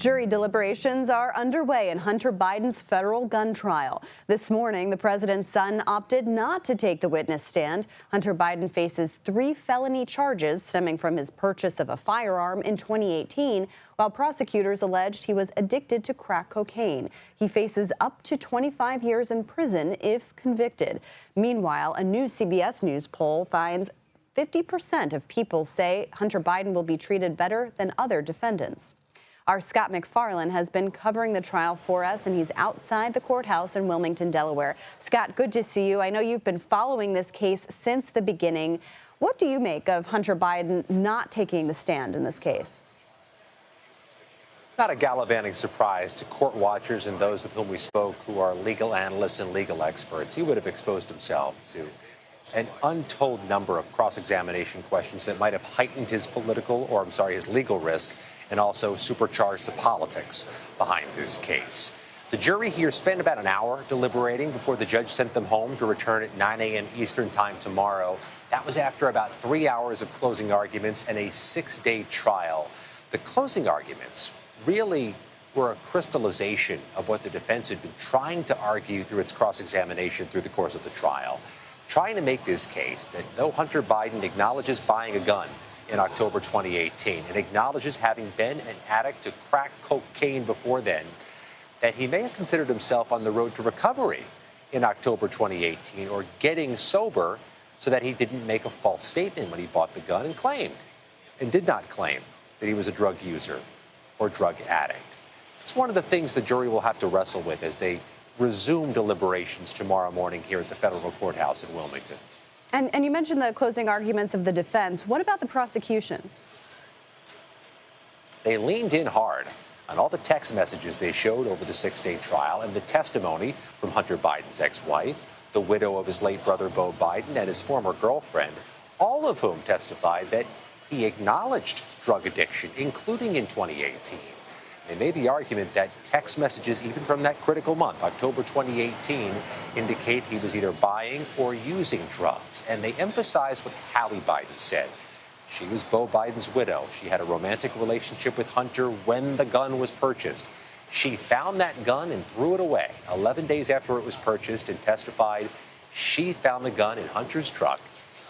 Jury deliberations are underway in Hunter Biden's federal gun trial. This morning, the president's son opted not to take the witness stand. Hunter Biden faces 3 felony charges stemming from his purchase of a firearm in 2018, while prosecutors alleged he was addicted to crack cocaine. He faces up to 25 years in prison if convicted. Meanwhile, a new CBS News poll finds 50% of people say Hunter Biden will be treated better than other defendants. Our Scott MacFarlane has been covering the trial for us, and he's outside the courthouse in Wilmington, Delaware. Scott, good to see you. I know you've been following this case since the beginning. What do you make of Hunter Biden not taking the stand in this case? Not a gallivanting surprise to court watchers and those with whom we spoke who are legal analysts and legal experts. He would have exposed himself to an untold number of cross-examination questions that might have heightened his his legal risk, and also supercharged the politics behind this case. The jury here spent about an hour deliberating before the judge sent them home to return at 9 a.m. Eastern time tomorrow. That was after about 3 hours of closing arguments and a 6-day trial. The closing arguments really were a crystallization of what the defense had been trying to argue through its cross-examination through the course of the trial, trying to make this case that though Hunter Biden acknowledges buying a gun in October 2018 and acknowledges having been an addict to crack cocaine before then, that he may have considered himself on the road to recovery in October 2018 or getting sober so that he didn't make a false statement when he bought the gun and did not claim that he was a drug user or drug addict. It's one of the things the jury will have to wrestle with as they resume deliberations tomorrow morning here at the federal courthouse in Wilmington. And you mentioned the closing arguments of the defense. What about the prosecution? They leaned in hard on all the text messages they showed over the 6-day trial and the testimony from Hunter Biden's ex-wife, the widow of his late brother Beau Biden, and his former girlfriend, all of whom testified that he acknowledged drug addiction, including in 2018. They made the argument that text messages, even from that critical month, October 2018, indicate he was either buying or using drugs. And they emphasized what Hallie Biden said. She was Beau Biden's widow. She had a romantic relationship with Hunter when the gun was purchased. She found that gun and threw it away 11 days after it was purchased, and testified she found the gun in Hunter's truck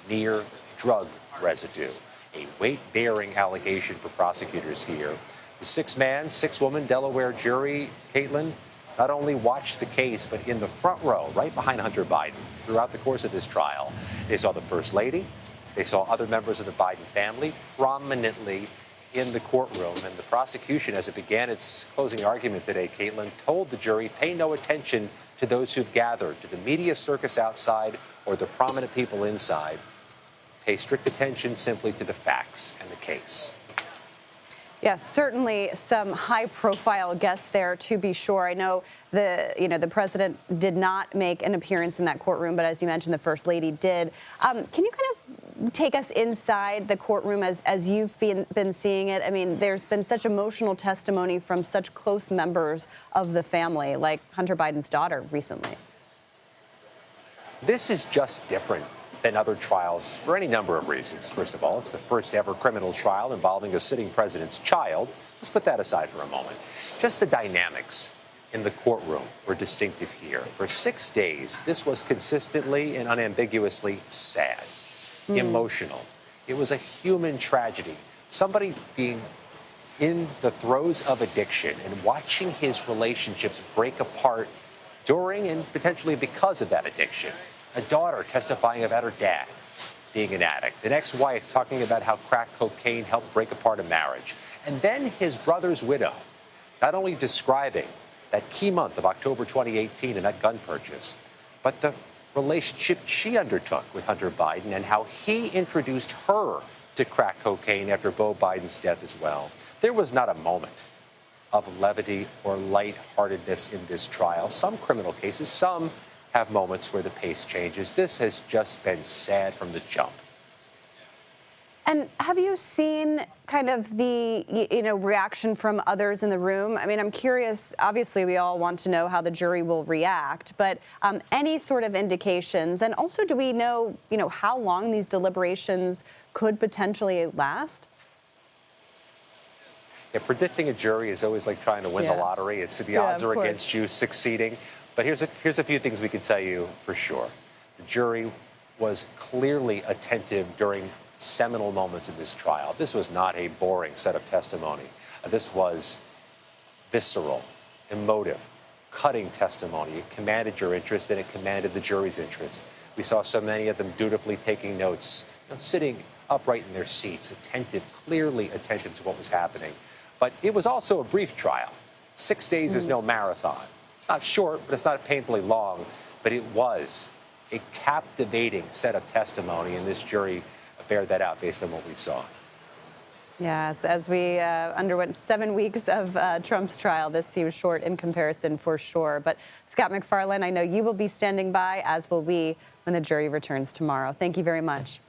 near drug residue. A weight-bearing allegation for prosecutors here. The 6-man, 6-woman Delaware jury, Caitlin, not only watched the case, but in the front row, right behind Hunter Biden, throughout the course of this trial. They saw the First Lady. They saw other members of the Biden family prominently in the courtroom. And the prosecution, as it began its closing argument today, Caitlin, told the jury, pay no attention to those who've gathered, to the media circus outside or the prominent people inside. Pay strict attention simply to the facts and the case. Yes, certainly some high-profile guests there, to be sure. I know the president did not make an appearance in that courtroom, but as you mentioned, the First Lady did. Can you kind of take us inside the courtroom as you've been seeing it? I mean, there's been such emotional testimony from such close members of the family, like Hunter Biden's daughter recently. This is just different than other trials for any number of reasons. First of all, it's the first ever criminal trial involving a sitting president's child. Let's put that aside for a moment. Just the dynamics in the courtroom were distinctive here. For 6 days, this was consistently and unambiguously sad, emotional. It was a human tragedy. Somebody being in the throes of addiction and watching his relationships break apart during and potentially because of that addiction. A daughter testifying about her dad being an addict. An ex-wife talking about how crack cocaine helped break apart a marriage. And then his brother's widow, not only describing that key month of October 2018 and that gun purchase, but the relationship she undertook with Hunter Biden and how he introduced her to crack cocaine after Beau Biden's death as well. There was not a moment of levity or lightheartedness in this trial. Some criminal cases, some have moments where the pace changes. This has just been sad from the jump. And have you seen kind of the reaction from others in the room? I mean, I'm curious. Obviously, we all want to know how the jury will react, but any sort of indications? And also, do we know, how long these deliberations could potentially last? Yeah, predicting a jury is always like trying to win the lottery. The odds are against you succeeding. But here's a few things we can tell you for sure. The jury was clearly attentive during seminal moments of this trial. This was not a boring set of testimony. This was visceral, emotive, cutting testimony. It commanded your interest and it commanded the jury's interest. We saw so many of them dutifully taking notes, sitting upright in their seats, attentive, clearly attentive to what was happening. But it was also a brief trial. 6 days is no marathon. It's not short, but it's not painfully long. But it was a captivating set of testimony, and this jury bared that out based on what we saw. Yes, as we underwent 7 weeks of Trump's trial, this seems short in comparison for sure. But Scott MacFarlane, I know you will be standing by, as will we, when the jury returns tomorrow. Thank you very much.